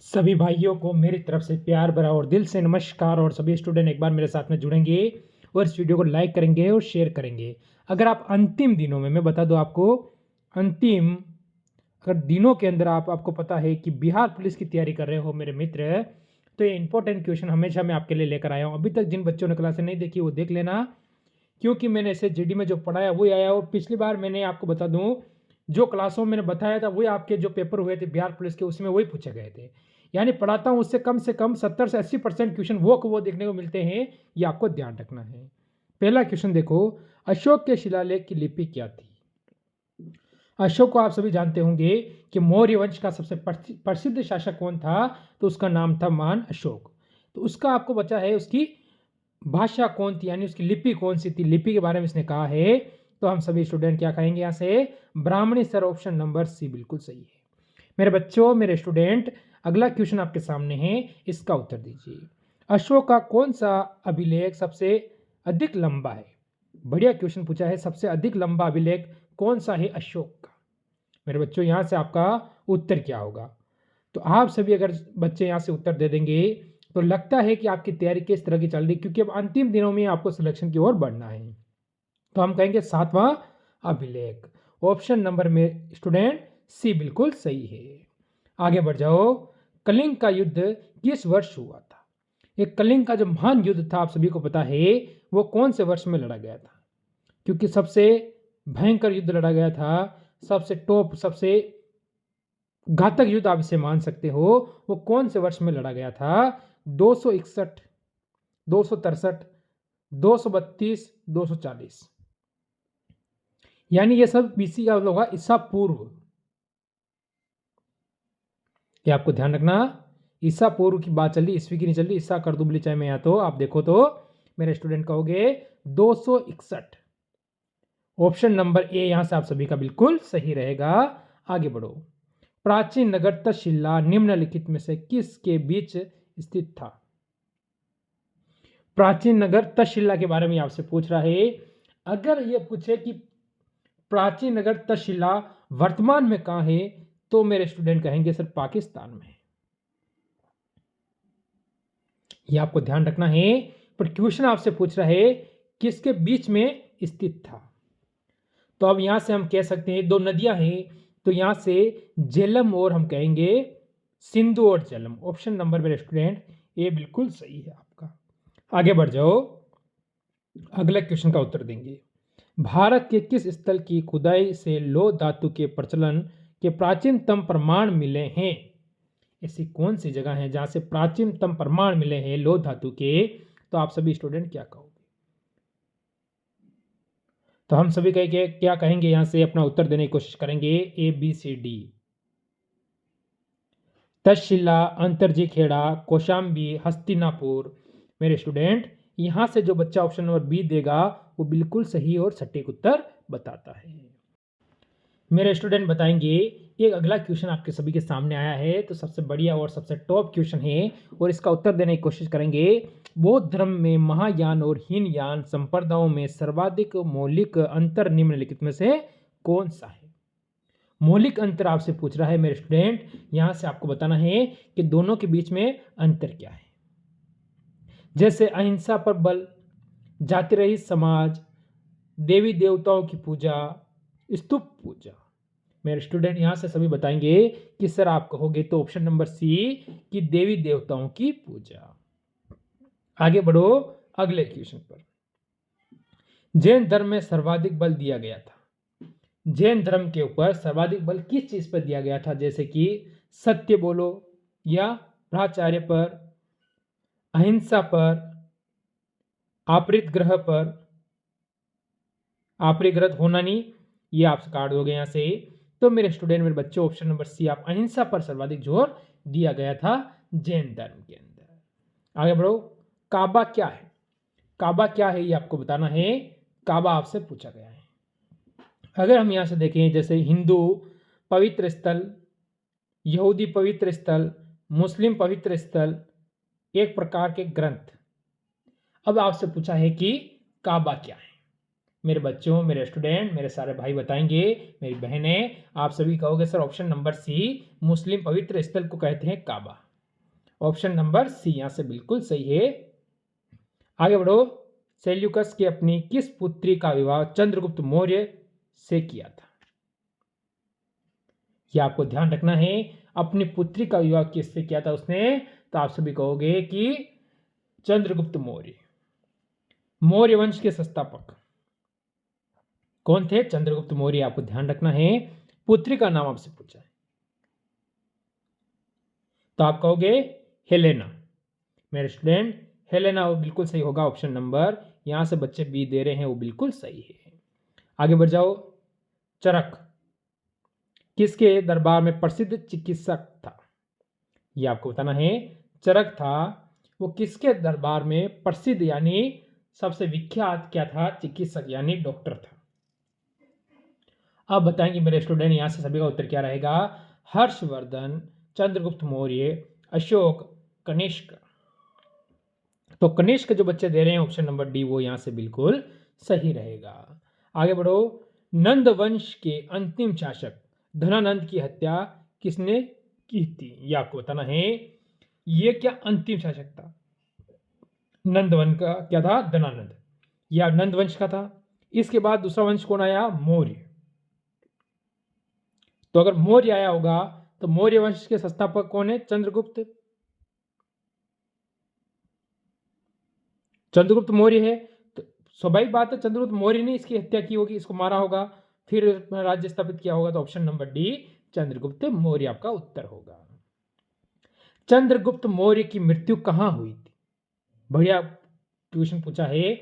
सभी भाइयों को मेरी तरफ से प्यार भरा और दिल से नमस्कार। और सभी स्टूडेंट एक बार मेरे साथ में जुड़ेंगे और इस वीडियो को लाइक करेंगे और शेयर करेंगे। अगर आप अंतिम दिनों में, मैं बता दूं आपको, अंतिम अगर दिनों के अंदर आपको पता है कि बिहार पुलिस की तैयारी कर रहे हो मेरे मित्र, तो ये इंपॉर्टेंट क्वेश्चन हमेशा मैं आपके लिए लेकर आया हूँ। अभी तक जिन बच्चों ने क्लासें नहीं देखी वो देख लेना, क्योंकि मैंने इसे जीडी में जो पढ़ाया वही आया। और पिछली बार मैंने आपको बता दूं, जो क्लासों में मैंने बताया था वही आपके जो पेपर हुए थे बिहार पुलिस के, उसमें वही पूछे गए थे। यानी पढ़ाता हूं उससे कम 70 से 80% क्वेश्चन वो देखने को मिलते हैं। ये आपको ध्यान रखना है। पहला क्वेश्चन देखो, अशोक के शिलालेख की लिपि क्या थी? अशोक को आप सभी जानते होंगे कि मौर्य वंश का सबसे प्रसिद्ध शासक कौन था, तो उसका नाम था महान अशोक। तो उसका आपको बचा है उसकी भाषा कौन थी, यानी उसकी लिपि कौन सी थी। लिपि के बारे में इसने कहा है, तो हम सभी स्टूडेंट क्या कहेंगे यहाँ से? ब्राह्मणी सर, ऑप्शन नंबर सी बिल्कुल सही है। मेरे बच्चों, मेरे स्टूडेंट, अगला क्वेश्चन आपके सामने है, इसका उत्तर दीजिए। अशोक का कौन सा अभिलेख सबसे अधिक लंबा है? बढ़िया क्वेश्चन पूछा है। सबसे अधिक लंबा अभिलेख कौन सा है अशोक का? मेरे बच्चों, यहाँ से आपका उत्तर क्या होगा? तो आप सभी अगर बच्चे यहाँ से उत्तर दे देंगे तो लगता है कि आपकी तैयारी किस तरह की चल रही, क्योंकि अब अंतिम दिनों में आपको सिलेक्शन की ओर बढ़ना है। तो हम कहेंगे 7वां अभिलेख, ऑप्शन नंबर में स्टूडेंट सी बिल्कुल सही है। आगे बढ़ जाओ। कलिंग का युद्ध किस वर्ष हुआ था? ये कलिंग का जो महान युद्ध था, आप सभी को पता है, वो कौन से वर्ष में लड़ा गया था? क्योंकि सबसे भयंकर युद्ध लड़ा गया था, सबसे टॉप, सबसे घातक युद्ध आप इसे मान सकते हो। वो कौन से वर्ष में लड़ा गया था? 261, 263, 232, 240। यानी ये सब बीसी का होगा, ईसा पूर्व। ये आपको ध्यान रखना, ईसा पूर्व की बात चल रही, ईस्वी की नहीं चल रही। ईसा कर दूं चाहे मैं, यहाँ तो आप देखो तो मेरे स्टूडेंट कहोगे 261। ऑप्शन नंबर ए यहां से आप सभी का बिल्कुल सही रहेगा। आगे बढ़ो। प्राचीन नगर तक्षशिला निम्नलिखित में से किसके बीच स्थित था? प्राचीन नगर तक्षशिला के बारे में आपसे पूछ रहा है। अगर ये पूछे कि प्राचीन नगर तक्षशिला वर्तमान में कहां है, तो मेरे स्टूडेंट कहेंगे सर पाकिस्तान में। ये आपको ध्यान रखना है। पर क्वेश्चन आपसे पूछ रहा है किसके बीच में स्थित था। तो अब यहां से हम कह सकते हैं दो नदियां हैं, तो यहां से झेलम और हम कहेंगे सिंधु और झेलम। ऑप्शन नंबर मेरे स्टूडेंट ये बिल्कुल सही है आपका। आगे बढ़ जाओ, अगले क्वेश्चन का उत्तर देंगे। भारत के किस स्थल की खुदाई से लौह धातु के प्रचलन के प्राचीनतम प्रमाण मिले हैं? ऐसी कौन सी जगह है जहां से प्राचीनतम प्रमाण मिले हैं लौह धातु के? तो आप सभी स्टूडेंट क्या कहोगे? तो हम सभी कहेंगे क्या कहेंगे, यहां से अपना उत्तर देने की कोशिश करेंगे। A B C D. Takshashila, Atranji Khera, Kaushambi, Hastinapur. मेरे स्टूडेंट, यहां से जो बच्चा ऑप्शन नंबर बी देगा वो बिल्कुल सही और सटीक उत्तर बताता है। मेरे स्टूडेंट बताएंगे, एक अगला क्वेश्चन आपके सभी के सामने आया है, तो सबसे बढ़िया और सबसे टॉप क्वेश्चन है और इसका उत्तर देने की कोशिश करेंगे। बौद्ध धर्म में महायान और हीनयान संप्रदायों में सर्वाधिक मौलिक अंतर निम्नलिखित में से कौन सा है? मौलिक अंतर आपसे पूछ रहा है मेरे स्टूडेंट। यहां से आपको बताना है कि दोनों के बीच में अंतर क्या है। जैसे अहिंसा पर बल, जाति रहित समाज, देवी देवताओं की पूजा, स्तूप पूजा। मेरे स्टूडेंट यहां से सभी बताएंगे कि सर आप कहोगे तो ऑप्शन नंबर सी कि देवी देवताओं की पूजा। आगे बढ़ो अगले क्वेश्चन पर। जैन धर्म में सर्वाधिक बल दिया गया था। जैन धर्म के ऊपर सर्वाधिक बल किस चीज पर दिया गया था? जैसे कि सत्य बोलो, या भ्राचार्य पर, अहिंसा पर, अपरिग्रह पर। अपरिग्रह होना नहीं, ये आप काट दोगे यहां से। तो मेरे स्टूडेंट, मेरे बच्चों, ऑप्शन नंबर सी आप अहिंसा पर सर्वाधिक जोर दिया गया था जैन धर्म के अंदर। आगे बढ़ो। काबा क्या है? काबा क्या है ये आपको बताना है। काबा आपसे पूछा गया है। अगर हम यहां से देखें, जैसे हिंदू पवित्र स्थल, यहूदी पवित्र स्थल, मुस्लिम पवित्र स्थल, एक प्रकार के ग्रंथ। अब आपसे पूछा है कि काबा क्या है। मेरे बच्चों, मेरे स्टूडेंट, मेरे सारे भाई बताएंगे, मेरी बहनें, आप सभी कहोगे सर ऑप्शन नंबर सी मुस्लिम पवित्र स्थल को कहते हैं काबा। ऑप्शन नंबर सी यहां से बिल्कुल सही है। आगे बढ़ो। सेल्यूकस की अपनी किस पुत्री का विवाह चंद्रगुप्त मौर्य से किया था? यह आपको ध्यान रखना है। अपनी पुत्री का विवाह किससे किया था उसने? तो आप सभी कहोगे कि चंद्रगुप्त मौर्य। मौर्य वंश के संस्थापक कौन थे? चंद्रगुप्त मौर्य। आपको ध्यान रखना है। पुत्री का नाम आपसे पूछा है तो आप कहोगे हेलेना। मेरे स्टूडेंट, हेलेना वो बिल्कुल सही होगा। ऑप्शन नंबर यहां से बच्चे बी दे रहे हैं, वो बिल्कुल सही है। आगे बढ़ जाओ। चरक किसके दरबार में प्रसिद्ध चिकित्सक था? यह आपको बताना है। चरक था वो किसके दरबार में प्रसिद्ध यानी सबसे विख्यात क्या था? चिकित्सक यानी डॉक्टर था। अब बताएंगे मेरे स्टूडेंट, यहां से सभी का उत्तर क्या रहेगा? हर्षवर्धन, चंद्रगुप्त मौर्य, अशोक, कनिष्क। तो कनिष्क जो बच्चे दे रहे हैं ऑप्शन नंबर डी, वो यहां से बिल्कुल सही रहेगा। आगे बढ़ो। नंद वंश के अंतिम शासक धनानंद की हत्या किसने की थी? यह आपको बताना है। ये क्या अंतिम शासक था? नंद वंश का क्या था? धनानंद। यह नंद वंश का था। इसके बाद दूसरा वंश कौन आया? मौर्य। तो अगर मौर्य आया होगा तो मौर्य वंश के संस्थापक कौन है? चंद्रगुप्त। चंद्रगुप्त मौर्य है तो स्वाभाविक बात है चंद्रगुप्त मौर्य ने इसकी हत्या की होगी, इसको मारा होगा, फिर राज्य स्थापित किया होगा। तो option number D Chandragupta Maurya आपका उत्तर होगा। चंद्रगुप्त मौर्य की मृत्यु कहां हुई थी? बढ़िया क्वेश्चन पूछा है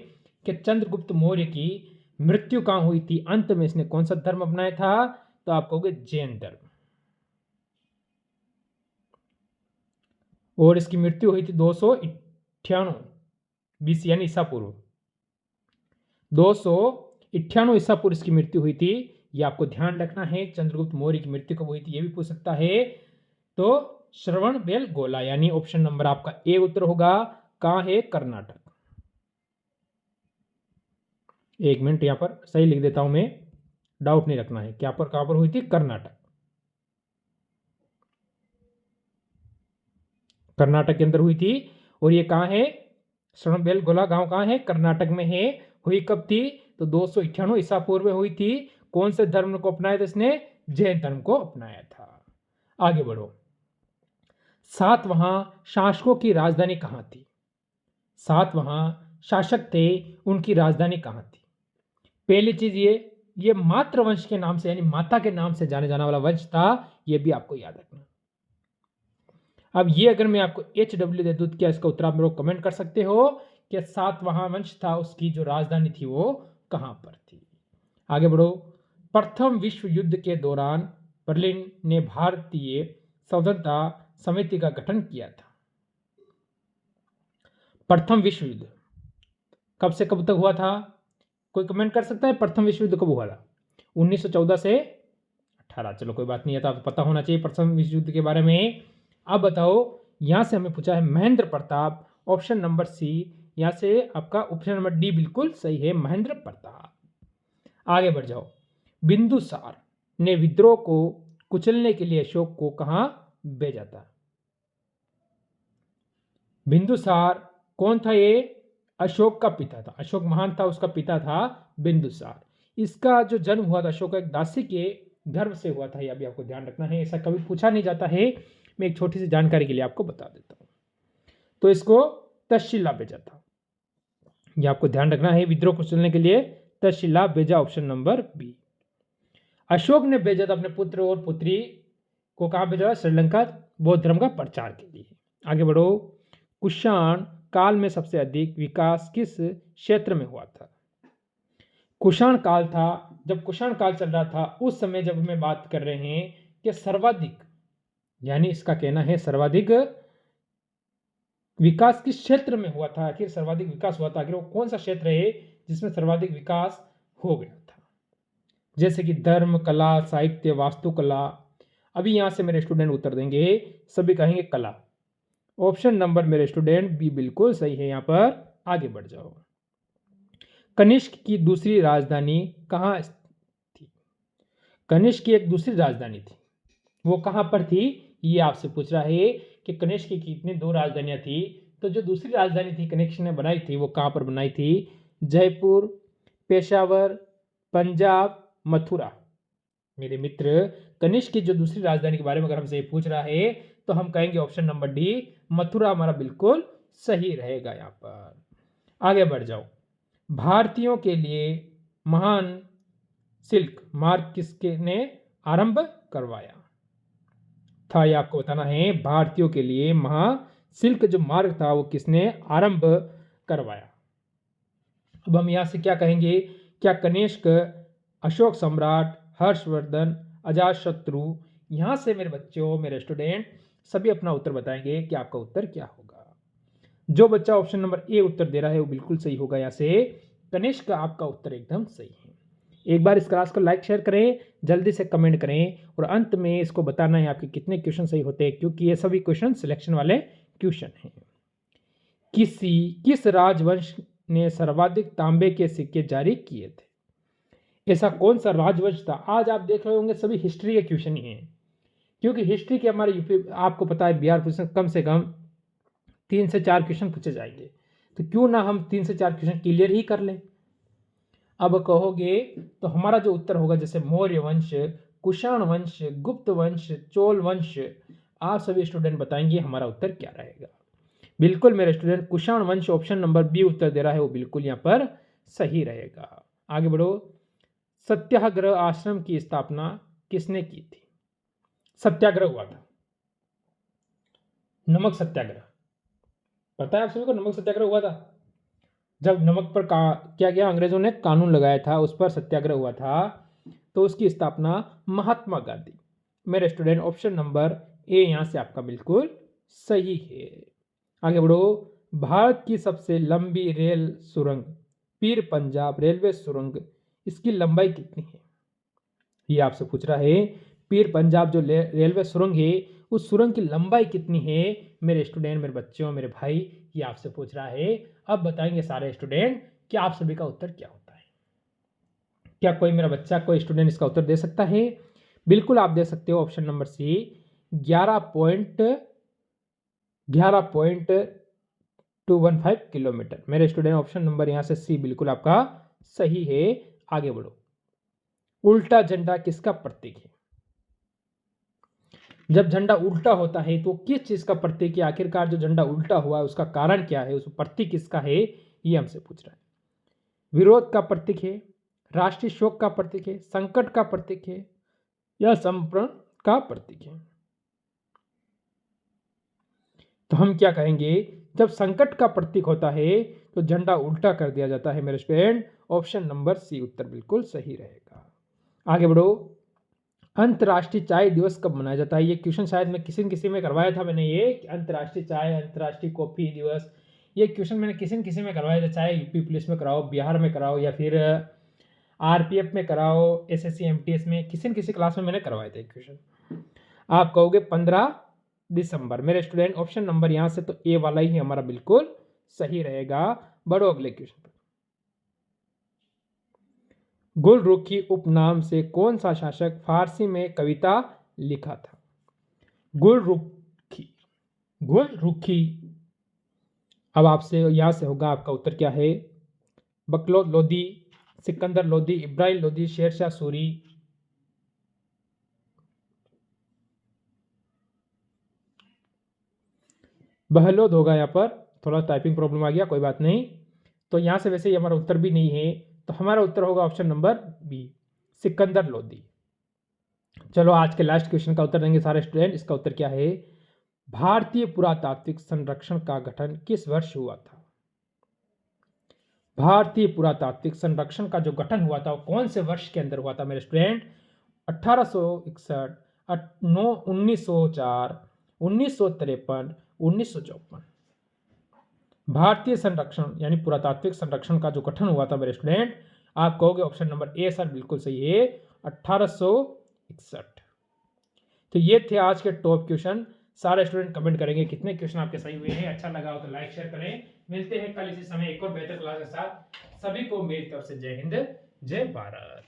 कि चंद्रगुप्त मौर्य की मृत्यु कहां हुई थी, अंत में इसने कौन सा धर्म अपनाया था? तो आप कहोगे जैन धर्म। और इसकी मृत्यु हुई थी 298 बीसी यानी ईसा पूर्व। 298 ईसा पूर्व इसकी मृत्यु हुई थी। ये आपको ध्यान रखना है। चंद्रगुप्त मौर्य की मृत्यु कब हुई थी ये भी पूछ सकता है। तो श्रवण बेलगोला यानी ऑप्शन नंबर आपका ए उत्तर होगा। कहां है? कर्नाटक। एक मिनट यहां पर सही लिख देता हूं मैं, डाउट नहीं रखना है। क्या पर कहां पर हुई थी? कर्नाटक। कर्नाटक के अंदर हुई थी। और ये कहां है? श्रवणबेलगोला गांव कहां है? कर्नाटक में है। हुई कब थी? तो 298 ईसा पूर्व में हुई थी। कौन से धर्म को अपनाया था इसने? जैन धर्म को अपनाया था। आगे बढ़ो। सातवां शासकों की राजधानी कहां थी? सातवां शासक थे, उनकी राजधानी कहां थी? पहली चीज ये मातृ वंश के नाम से यानी माता के नाम से जाने जाने वाला वंश था। यह भी आपको याद रखना। अब ये अगर मैं आपको HW दे दूं तो क्या इसका उत्तर आप मेरे को कमेंट कर सकते हो कि सातवां वंश था उसकी जो राजधानी थी वो कहां पर थी? आगे बढ़ो। प्रथम विश्व युद्ध के दौरान बर्लिन ने भारतीय स्वतंत्रता समिति का गठन किया था। प्रथम विश्व युद्ध कब से कब तक हुआ था? कोई कमेंट कर सकता है प्रथम विश्व युद्ध कब हुआ था? 1914 से 18। चलो कोई बात नहीं है, तो आपको पता होना चाहिए प्रथम विश्व युद्ध के बारे में। अब बताओ, यहां से हमें पूछा है Mahendra Pratap. Option number C, यहां से आपका ऑप्शन नंबर डी बिल्कुल सही है, महेंद्र प्रताप। आगे बढ़ जाओ। बिंदुसार ने विद्रोह को कुचलने के लिए अशोक को कहां भेजा था? बिंदुसार कौन था? ये अशोक का पिता था। अशोक महान था, उसका पिता था बिंदुसार। इसका जो जन्म हुआ था अशोक एक दासी के गर्भ से हुआ था। यह भी आपको ध्यान रखना है, ऐसा कभी पूछा नहीं जाता है। मैं एक छोटी सी जानकारी के लिए आपको बता देता हूं। तो इसको तक्षशिला भेजा था। यह आपको ध्यान रखना है, विद्रोह को कुचलने के लिए तक्षशिला भेजा, ऑप्शन नंबर बी। अशोक ने भेजा था अपने पुत्र और पुत्री को कहां भेजा? श्रीलंका, बौद्ध धर्म का प्रचार के लिए। आगे बढ़ो। कुषाण काल में सबसे अधिक विकास किस क्षेत्र में हुआ था? कुषाण काल था, जब कुषाण काल चल रहा था उस समय जब हम बात कर रहे हैं कि सर्वाधिक, यानी इसका कहना है सर्वाधिक विकास किस क्षेत्र में हुआ था। आखिर सर्वाधिक विकास हुआ था, आखिर वो कौन सा क्षेत्र है जिसमें सर्वाधिक विकास हो गया था? जैसे कि धर्म, कला, साहित्य, वास्तुकला। अभी यहां से मेरे स्टूडेंट उत्तर देंगे, सभी कहेंगे कला। ऑप्शन नंबर मेरे स्टूडेंट बी बिल्कुल सही है। यहां पर आगे बढ़ जाओ। कनिष्क की दूसरी राजधानी कहां थी? कनिष्क की एक दूसरी राजधानी थी, वो कहां पर थी ये आपसे पूछ रहा है कि कनिष्क की कितनी 2 राजधानियाँ थी। तो जो दूसरी राजधानी थी कनिष्क ने बनाई थी वो कहाँ पर बनाई थी? जयपुर, पेशावर, पंजाब, मथुरा। मेरे मित्र, कनिष्क की जो दूसरी राजधानी के बारे में अगर हमसे ये पूछ रहा है तो हम कहेंगे ऑप्शन नंबर डी, मथुरा हमारा बिल्कुल सही रहेगा। यहाँ पर आगे बढ़ जाओ। भारतीयों के लिए महान सिल्क मार्ग किसके ने आरंभ करवाया था? ये आपको बताना है। भारतीयों के लिए महासिल्क जो मार्ग था वो किसने आरंभ करवाया? अब हम यहाँ से क्या कहेंगे? क्या कनिष्क, अशोक सम्राट, हर्षवर्धन, अजातशत्रु? यहाँ से मेरे बच्चों, मेरे स्टूडेंट सभी अपना उत्तर बताएंगे कि आपका उत्तर क्या होगा। जो बच्चा ऑप्शन नंबर ए उत्तर दे रहा है वो बिल्कुल सही होगा। यहाँ से कनिष्क का आपका उत्तर एकदम सही है। एक बार इस क्लास को लाइक शेयर करें, जल्दी से कमेंट करें और अंत में इसको बताना है आपके कितने क्वेश्चन सही होते हैं, क्योंकि ये सभी क्वेश्चन सिलेक्शन वाले क्वेश्चन हैं। किस राजवंश ने सर्वाधिक तांबे के सिक्के जारी किए थे? ऐसा कौन सा राजवंश था? आज आप देख रहे होंगे सभी हिस्ट्री के क्वेश्चन ही हैं, क्योंकि हिस्ट्री के हमारे यूपी आपको पता है बिहार क्वेश्चन कम से कम 3 से 4 क्वेश्चन पूछे जाएंगे, तो क्यों ना हम 3 से 4 क्वेश्चन क्लियर ही कर लें। अब कहोगे तो हमारा जो उत्तर होगा जैसे मौर्य वंश, कुषाण वंश, गुप्त वंश, चोल वंश। आप सभी स्टूडेंट बताएंगे हमारा उत्तर क्या रहेगा। बिल्कुल मेरे स्टूडेंट, कुषाण वंश ऑप्शन नंबर बी उत्तर दे रहा है वो बिल्कुल यहाँ पर सही रहेगा। आगे बढ़ो। सत्याग्रह आश्रम की स्थापना किसने की थी? सत्याग्रह हुआ था, नमक सत्याग्रह। पता है आप सभी को नमक सत्याग्रह हुआ था? जब नमक पर क्या किया अंग्रेजों ने कानून लगाया था, उस पर सत्याग्रह हुआ था, तो उसकी स्थापना महात्मा गांधी। मेरे स्टूडेंट ऑप्शन नंबर ए यहाँ से आपका बिल्कुल सही है। आगे बढ़ो। भारत की सबसे लंबी रेल सुरंग पीर पंजाब रेलवे सुरंग, इसकी लंबाई कितनी है? ये आपसे पूछ रहा है। पीर पंजाब जो रेलवे सुरंग है उस सुरंग की लंबाई कितनी है? मेरे स्टूडेंट, मेरे बच्चों, मेरे भाई, ये आपसे पूछ रहा है। अब बताएंगे सारे स्टूडेंट कि आप सभी का उत्तर क्या होता है। क्या कोई मेरा बच्चा, कोई स्टूडेंट इसका उत्तर दे सकता है? बिल्कुल आप दे सकते हो। Option number C 11.215 kilometre. मेरे स्टूडेंट ऑप्शन नंबर यहाँ से सी बिल्कुल आपका सही है। आगे बढ़ो। उल्टा झंडा किसका प्रतीक है? जब झंडा उल्टा होता है तो किस चीज का प्रतीक है? आखिरकार जो झंडा उल्टा हुआ है उसका कारण क्या है, उस प्रतीक किसका है, ये हमसे पूछ रहा है। विरोध का प्रतीक है, राष्ट्रीय शोक का प्रतीक है, संकट का प्रतीक है, या समर्पण का प्रतीक है? तो हम क्या कहेंगे? जब संकट का प्रतीक होता है तो झंडा उल्टा कर दिया जाता है। मेरे स्टूडेंट ऑप्शन नंबर सी उत्तर बिल्कुल सही रहेगा। आगे बढ़ो। अंतर्राष्ट्रीय चाय दिवस कब मनाया जाता है? ये क्वेश्चन शायद मैं किसी न किसी में करवाया था मैंने, ये अंतर्राष्ट्रीय चाय, अंतर्राष्ट्रीय कॉफी दिवस, ये क्वेश्चन मैंने किसी न किसी में करवाया था। चाहे यूपी पुलिस में कराओ, बिहार में कराओ, या फिर आरपीएफ में कराओ, एसएससी एमटीएस में, किसी न किसी क्लास में मैंने करवाए थे क्वेश्चन। आप कहोगे 15 दिसंबर। मेरे स्टूडेंट ऑप्शन नंबर यहाँ से तो ए वाला ही हमारा बिल्कुल सही रहेगा। बढ़ो अगले क्वेश्चन पर। गुलरुखी उपनाम से कौन सा शासक फारसी में कविता लिखा था? गुलरुखी, गुलरुखी। अब आपसे यहां से होगा आपका उत्तर क्या है? बकलौद लोदी, सिकंदर लोदी, इब्राहिम लोदी, शेरशाह सूरी? बहलोद होगा। यहाँ पर थोड़ा टाइपिंग प्रॉब्लम आ गया, कोई बात नहीं। तो यहाँ से वैसे ही हमारा उत्तर भी नहीं है, तो हमारा उत्तर होगा option number B, Sikandar Lodi. चलो आज के लास्ट क्वेश्चन का उत्तर देंगे सारे स्टूडेंट। इसका उत्तर क्या है? भारतीय पुरातात्विक संरक्षण का गठन किस वर्ष हुआ था? भारतीय पुरातात्विक संरक्षण का जो गठन हुआ था वो कौन से वर्ष के अंदर हुआ था मेरे स्टूडेंट? 1861, 1904, 1953, 1954। भारतीय संरक्षण यानी पुरातात्विक संरक्षण का जो गठन हुआ था मेरे स्टूडेंट, आप कहोगे ऑप्शन नंबर ए सर बिल्कुल सही है, 1861। तो ये थे आज के टॉप क्वेश्चन। सारे स्टूडेंट कमेंट करेंगे कितने क्वेश्चन आपके सही हुए हैं। अच्छा लगा हो तो लाइक शेयर करें। मिलते हैं कल इसी समय एक और बेहतर क्लास के साथ। सभी को मेरी तरफ से जय हिंद, जय भारत।